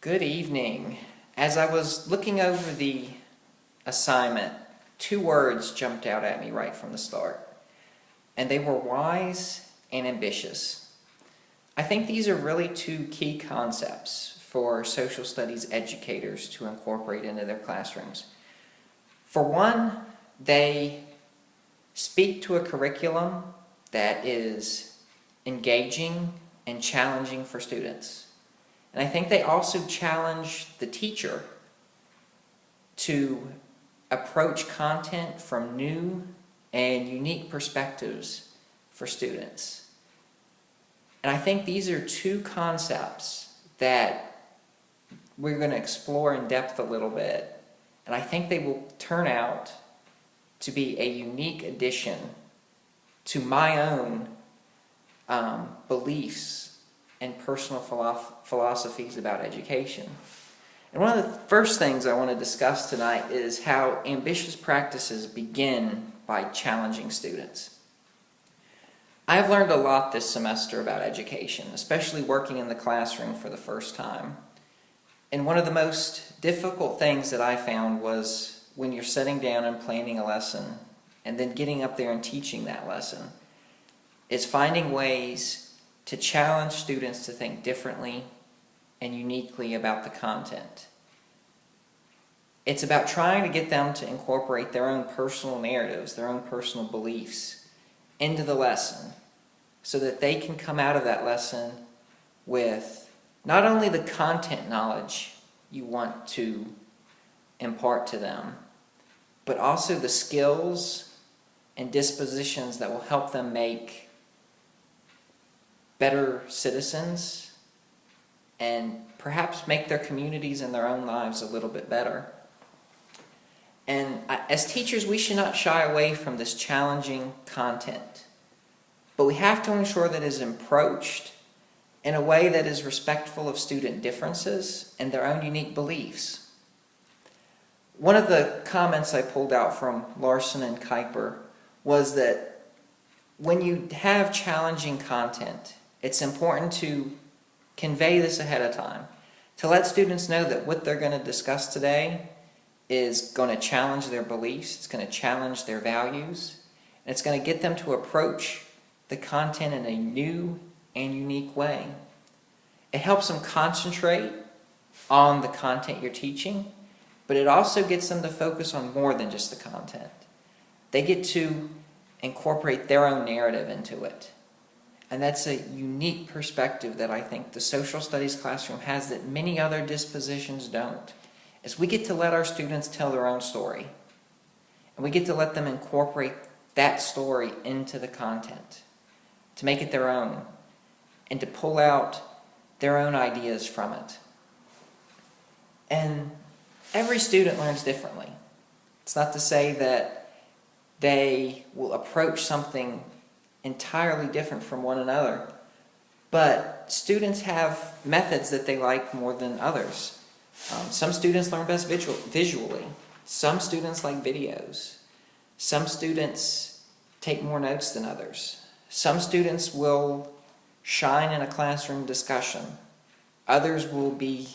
Good evening. As I was looking over the assignment, two words jumped out at me right from the start, and they were wise and ambitious. I think these are really two key concepts for social studies educators to incorporate into their classrooms. For one, they speak to a curriculum that is engaging and challenging for students. And I think they also challenge the teacher to approach content from new and unique perspectives for students. And I think these are two concepts that we're going to explore in depth a little bit. And I think they will turn out to be a unique addition to my own beliefs and personal philosophies about education. And one of the first things I want to discuss tonight is how ambitious practices begin by challenging students. I've learned a lot this semester about education, especially working in the classroom for the first time. And one of the most difficult things that I found was when you're sitting down and planning a lesson and then getting up there and teaching that lesson, is finding ways to challenge students to think differently and uniquely about the content. It's about trying to get them to incorporate their own personal narratives, their own personal beliefs into the lesson so that they can come out of that lesson with not only the content knowledge you want to impart to them, but also the skills and dispositions that will help them make better citizens and perhaps make their communities and their own lives a little bit better. And as teachers, we should not shy away from this challenging content, but we have to ensure that it is approached in a way that is respectful of student differences and their own unique beliefs. One of the comments I pulled out from Larson and Kuiper was that when you have challenging content, it's important to convey this ahead of time, to let students know that what they're going to discuss today is going to challenge their beliefs, it's going to challenge their values, and it's going to get them to approach the content in a new and unique way. It helps them concentrate on the content you're teaching, but it also gets them to focus on more than just the content. They get to incorporate their own narrative into it. And that's a unique perspective that I think the social studies classroom has that many other dispositions don't. Is we get to let our students tell their own story. And we get to let them incorporate that story into the content, to make it their own, and to pull out their own ideas from it. And every student learns differently. It's not to say that they will approach something entirely different from one another, but students have methods that they like more than others. Some students learn best visually. Some students like videos. Some students take more notes than others. Some students will shine in a classroom discussion. Others will be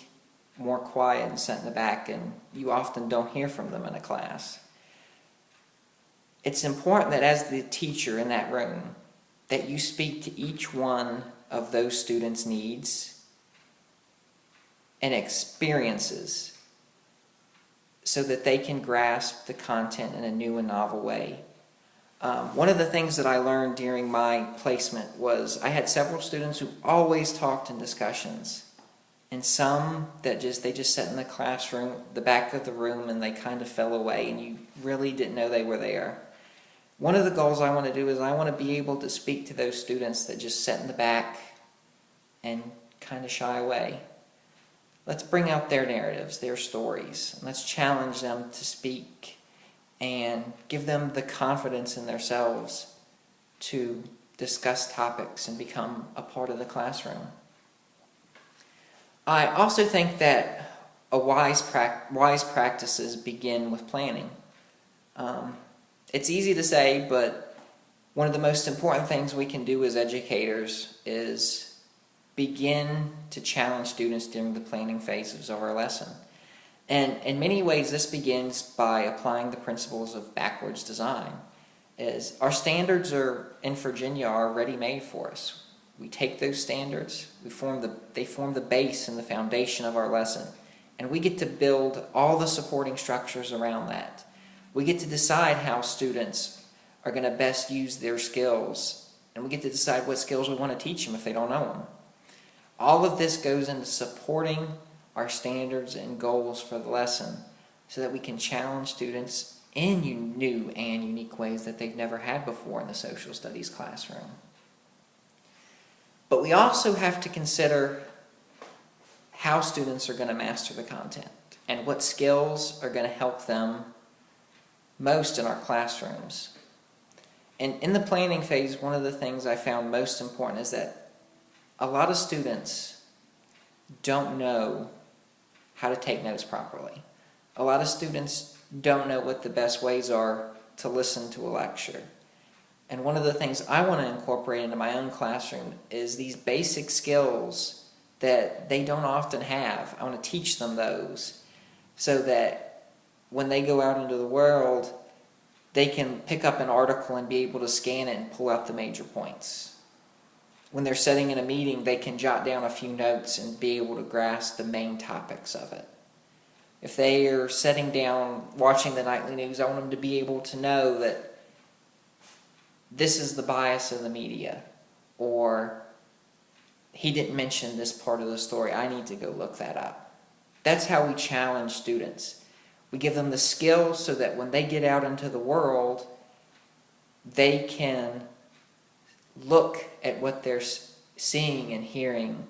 more quiet and sit in the back, and you often don't hear from them in a class. It's important that as the teacher in that room, that you speak to each one of those students' needs and experiences so that they can grasp the content in a new and novel way. One of the things that I learned during my placement was I had several students who always talked in discussions, and some that they just sat in the classroom, the back of the room, and they kind of fell away and you really didn't know they were there. One of the goals I want to do is I want to be able to speak to those students that just sit in the back and kind of shy away. Let's bring out their narratives, their stories, and let's challenge them to speak and give them the confidence in themselves to discuss topics and become a part of the classroom. I also think that wise practices begin with planning. It's easy to say, but one of the most important things we can do as educators is begin to challenge students during the planning phases of our lesson. And in many ways, this begins by applying the principles of backwards design. As our standards in Virginia are ready-made for us. We take those standards, they form the base and the foundation of our lesson, and we get to build all the supporting structures around that. We get to decide how students are going to best use their skills, and we get to decide what skills we want to teach them if they don't know them. All of this goes into supporting our standards and goals for the lesson so that we can challenge students in new and unique ways that they've never had before in the social studies classroom. But we also have to consider how students are going to master the content and what skills are going to help them most in our classrooms. And in the planning phase, one of the things I found most important is that a lot of students don't know how to take notes properly. A lot of students don't know what the best ways are to listen to a lecture. And one of the things I want to incorporate into my own classroom is these basic skills that they don't often have. I want to teach them those so that when they go out into the world, they can pick up an article and be able to scan it and pull out the major points. When they're sitting in a meeting, they can jot down a few notes and be able to grasp the main topics of it. If they are sitting down watching the nightly news, I want them to be able to know that this is the bias of the media, or he didn't mention this part of the story, I need to go look that up. That's how we challenge students. We give them the skills so that when they get out into the world, they can look at what they're seeing and hearing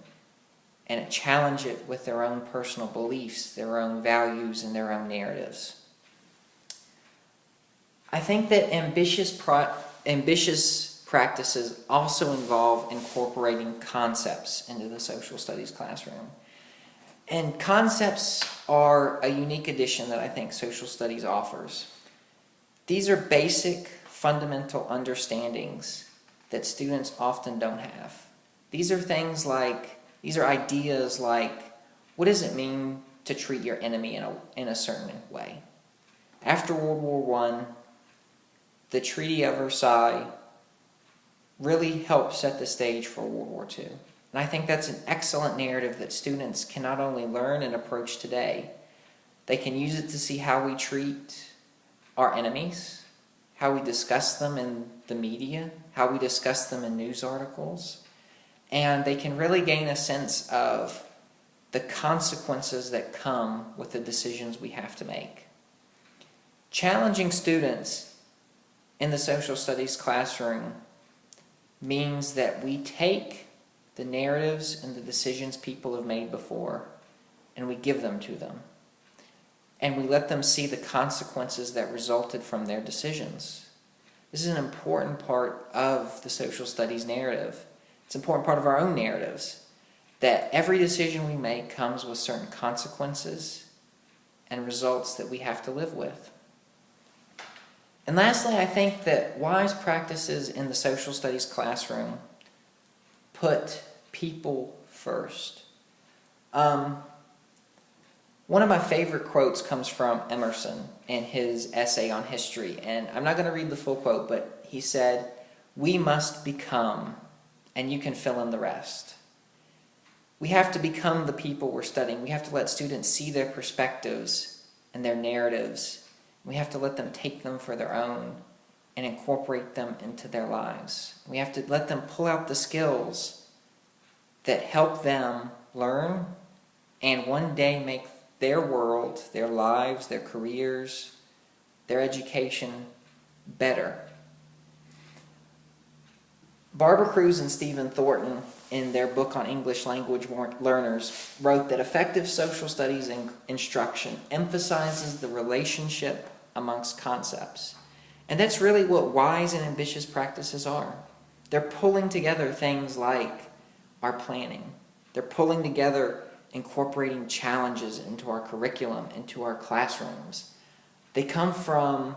and challenge it with their own personal beliefs, their own values, and their own narratives. I think that ambitious practices also involve incorporating concepts into the social studies classroom. And concepts are a unique addition that I think social studies offers. These are basic, fundamental understandings that students often don't have. These are ideas like, what does it mean to treat your enemy in a certain way? After World War I, the Treaty of Versailles really helped set the stage for World War II. And I think that's an excellent narrative that students can not only learn and approach today, they can use it to see how we treat our enemies, how we discuss them in the media, how we discuss them in news articles, and they can really gain a sense of the consequences that come with the decisions we have to make. Challenging students in the social studies classroom means that we take the narratives and the decisions people have made before and we give them to them. And we let them see the consequences that resulted from their decisions. This is an important part of the social studies narrative. It's an important part of our own narratives, that every decision we make comes with certain consequences and results that we have to live with. And lastly, I think that wise practices in the social studies classroom put people first. One of my favorite quotes comes from Emerson in his essay on history, and I'm not going to read the full quote, but he said, "We must become," and you can fill in the rest. We have to become the people we're studying. We have to let students see their perspectives and their narratives. We have to let them take them for their own and incorporate them into their lives. We have to let them pull out the skills that help them learn and one day make their world, their lives, their careers, their education better. Barbara Cruz and Stephen Thornton, in their book on English language learners, wrote that effective social studies instruction emphasizes the relationship amongst concepts. And that's really what wise and ambitious practices are. They're pulling together things like our planning. They're pulling together incorporating challenges into our curriculum, into our classrooms. They come from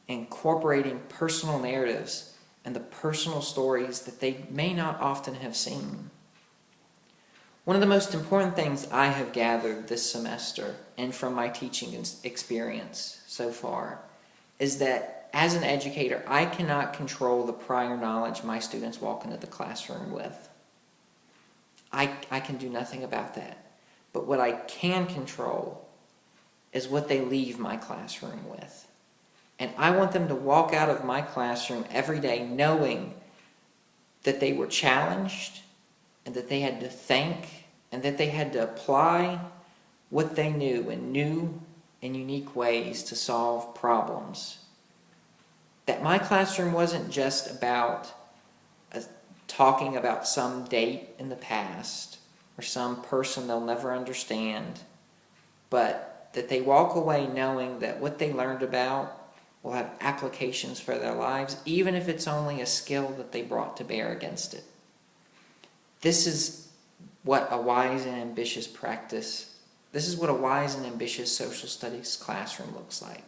incorporating personal narratives and the personal stories that they may not often have seen. One of the most important things I have gathered this semester and from my teaching experience so far is that as an educator, I cannot control the prior knowledge my students walk into the classroom with. I can do nothing about that. But what I can control is what they leave my classroom with. And I want them to walk out of my classroom every day knowing that they were challenged and that they had to think and that they had to apply what they knew in new and unique ways to solve problems. That my classroom wasn't just about talking about some date in the past or some person they'll never understand, but that they walk away knowing that what they learned about will have applications for their lives, even if it's only a skill that they brought to bear against it. This is what a wise and ambitious social studies classroom looks like.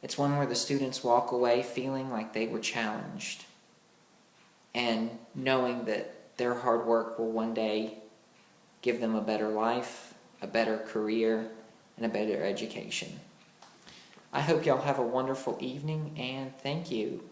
It's one where the students walk away feeling like they were challenged and knowing that their hard work will one day give them a better life, a better career, and a better education. I hope y'all have a wonderful evening, and thank you.